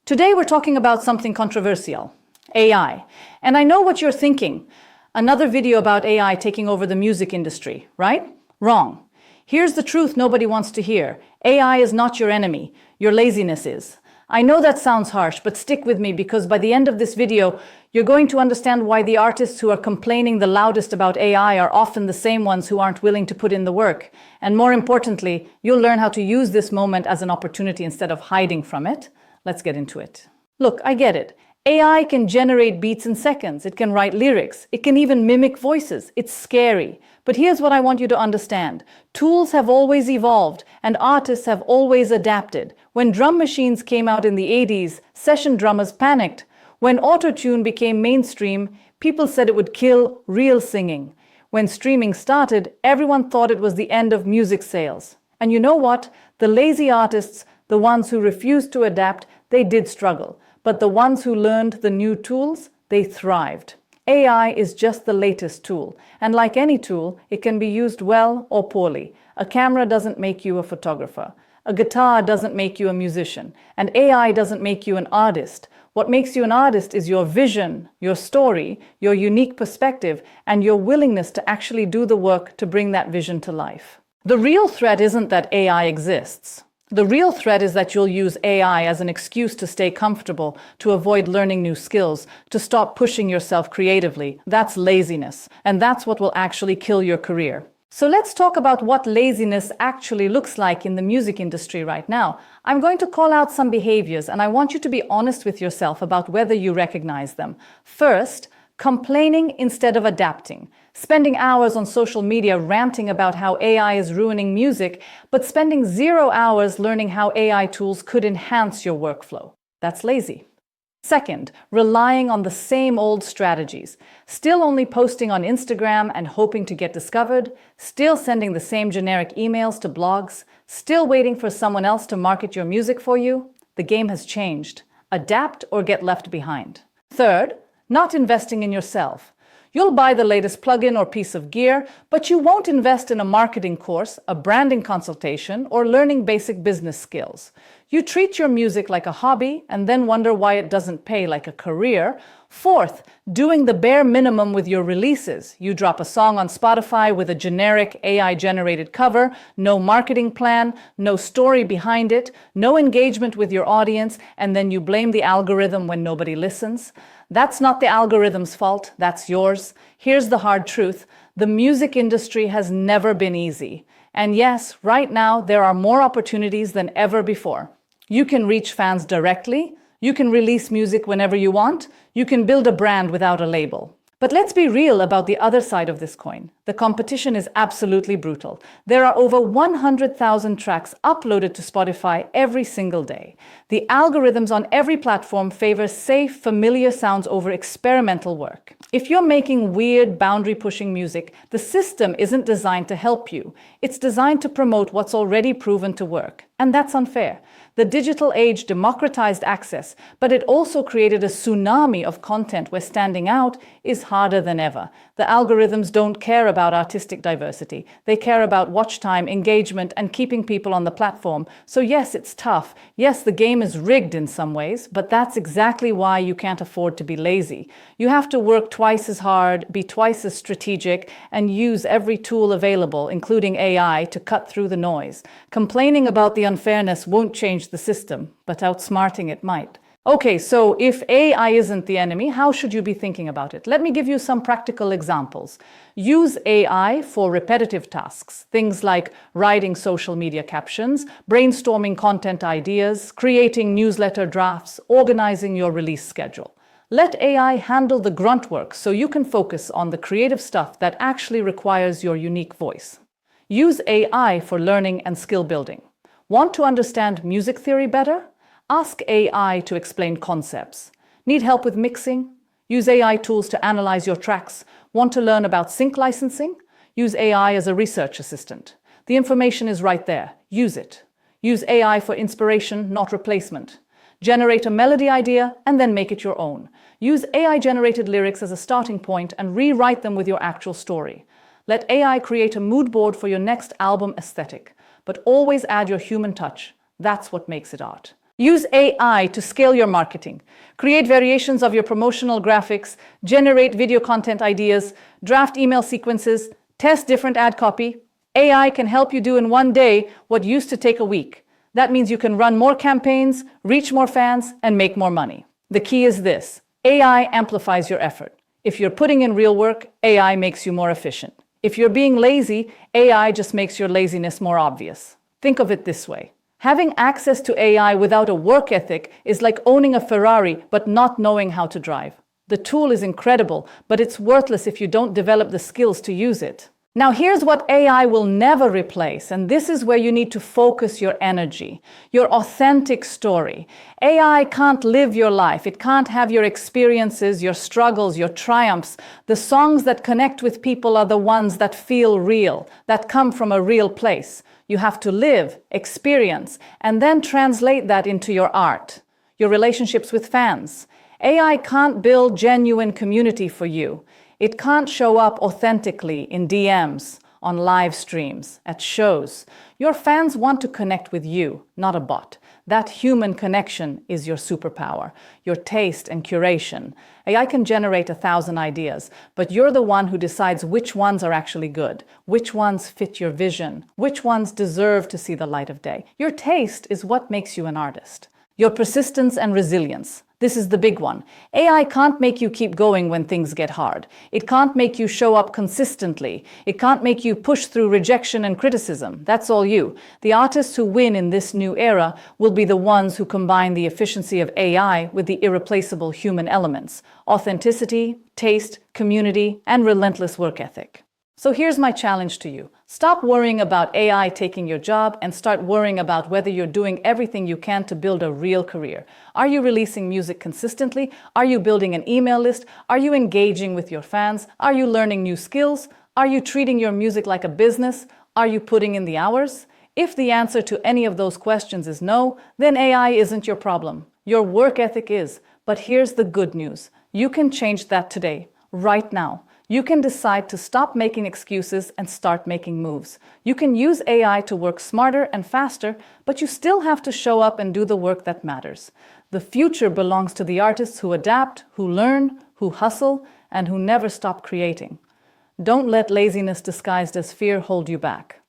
Today we're talking about something controversial, AI. And I know what you're thinking. Another video about AI taking over the music industry, right? Wrong. Here's the truth nobody wants to hear. AI is not your enemy. Your laziness is. I know that sounds harsh, but stick with me because by the end of this video, you're going to understand why the artists who are complaining the loudest about AI are often the same ones who aren't willing to put in the work. And more importantly, you'll learn how to use this moment as an opportunity instead of hiding from it. Let's get into it. Look, I get it. AI can generate beats in seconds. It can write lyrics. It can even mimic voices. It's scary. But here's what I want you to understand. Tools have always evolved, and artists have always adapted. When drum machines came out in the 80s, session drummers panicked. When Autotune became mainstream, people said it would kill real singing. When streaming started, everyone thought it was the end of music sales. And you know what? The lazy artists, the ones who refused to adapt, they did struggle. But the ones who learned the new tools, they thrived. AI is just the latest tool, and like any tool, it can be used well or poorly. A camera doesn't make you a photographer. A guitar doesn't make you a musician, and AI doesn't make you an artist. What makes you an artist is your vision, your story, your unique perspective, and your willingness to actually do the work to bring that vision to life. The real threat isn't that AI exists. The real threat is that you'll use AI as an excuse to stay comfortable, to avoid learning new skills, to stop pushing yourself creatively. That's laziness, and that's what will actually kill your career. So let's talk about what laziness actually looks like in the music industry right now. I'm going to call out some behaviors, and I want you to be honest with yourself about whether you recognize them. First, complaining instead of adapting. Spending hours on social media ranting about how AI is ruining music, but spending 0 hours learning how AI tools could enhance your workflow. That's lazy. Second, relying on the same old strategies. Still only posting on Instagram and hoping to get discovered, still sending the same generic emails to blogs, still waiting for someone else to market your music for you. The game has changed. Adapt or get left behind. Third, not investing in yourself. You'll buy the latest plugin or piece of gear, but you won't invest in a marketing course, a branding consultation, or learning basic business skills. You treat your music like a hobby and then wonder why it doesn't pay like a career. Fourth, doing the bare minimum with your releases. You drop a song on Spotify with a generic AI-generated cover, no marketing plan, no story behind it, no engagement with your audience, and then you blame the algorithm when nobody listens. That's not the algorithm's fault, that's yours. Here's the hard truth. The music industry has never been easy. And yes, right now, there are more opportunities than ever before. You can reach fans directly. You can release music whenever you want. You can build a brand without a label. But let's be real about the other side of this coin. The competition is absolutely brutal. There are over 100,000 tracks uploaded to Spotify every single day. The algorithms on every platform favor safe, familiar sounds over experimental work. If you're making weird, boundary-pushing music, the system isn't designed to help you. It's designed to promote what's already proven to work. And that's unfair. The digital age democratized access, but it also created a tsunami of content where standing out is harder than ever. The algorithms don't care about artistic diversity. They care about watch time, engagement, and keeping people on the platform. So yes, it's tough. Yes, the game is rigged in some ways, but that's exactly why you can't afford to be lazy. You have to work twice as hard, be twice as strategic, and use every tool available, including AI, to cut through the noise. Complaining about the unfairness won't change the system, but outsmarting it might. Okay, so if AI isn't the enemy, how should you be thinking about it? Let me give you some practical examples. Use AI for repetitive tasks, things like writing social media captions, brainstorming content ideas, creating newsletter drafts, organizing your release schedule. Let AI handle the grunt work so you can focus on the creative stuff that actually requires your unique voice. Use AI for learning and skill building. Want to understand music theory better? Ask AI to explain concepts. Need help with mixing? Use AI tools to analyze your tracks. Want to learn about sync licensing? Use AI as a research assistant. The information is right there. Use it. Use AI for inspiration, not replacement. Generate a melody idea and then make it your own. Use AI-generated lyrics as a starting point and rewrite them with your actual story. Let AI create a mood board for your next album aesthetic, but always add your human touch. That's what makes it art. Use AI to scale your marketing. Create variations of your promotional graphics, generate video content ideas, draft email sequences, test different ad copy. AI can help you do in one day what used to take a week. That means you can run more campaigns, reach more fans, and make more money. The key is this: AI amplifies your effort. If you're putting in real work, AI makes you more efficient. If you're being lazy, AI just makes your laziness more obvious. Think of it this way. Having access to AI without a work ethic is like owning a Ferrari but not knowing how to drive. The tool is incredible, but it's worthless if you don't develop the skills to use it. Now here's what AI will never replace, and this is where you need to focus your energy, your authentic story. AI can't live your life. It can't have your experiences, your struggles, your triumphs. The songs that connect with people are the ones that feel real, that come from a real place. You have to live, experience, and then translate that into your art, your relationships with fans. AI can't build genuine community for you. It can't show up authentically in DMs, on live streams, at shows. Your fans want to connect with you, not a bot. That human connection is your superpower, your taste and curation. AI can generate 1,000 ideas, but you're the one who decides which ones are actually good, which ones fit your vision, which ones deserve to see the light of day. Your taste is what makes you an artist. Your persistence and resilience. This is the big one. AI can't make you keep going when things get hard. It can't make you show up consistently. It can't make you push through rejection and criticism. That's all you. The artists who win in this new era will be the ones who combine the efficiency of AI with the irreplaceable human elements: authenticity, taste, community, and relentless work ethic. So here's my challenge to you. Stop worrying about AI taking your job and start worrying about whether you're doing everything you can to build a real career. Are you releasing music consistently? Are you building an email list? Are you engaging with your fans? Are you learning new skills? Are you treating your music like a business? Are you putting in the hours? If the answer to any of those questions is no, then AI isn't your problem. Your work ethic is. But here's the good news. You can change that today, right now. You can decide to stop making excuses and start making moves. You can use AI to work smarter and faster, but you still have to show up and do the work that matters. The future belongs to the artists who adapt, who learn, who hustle, and who never stop creating. Don't let laziness disguised as fear hold you back.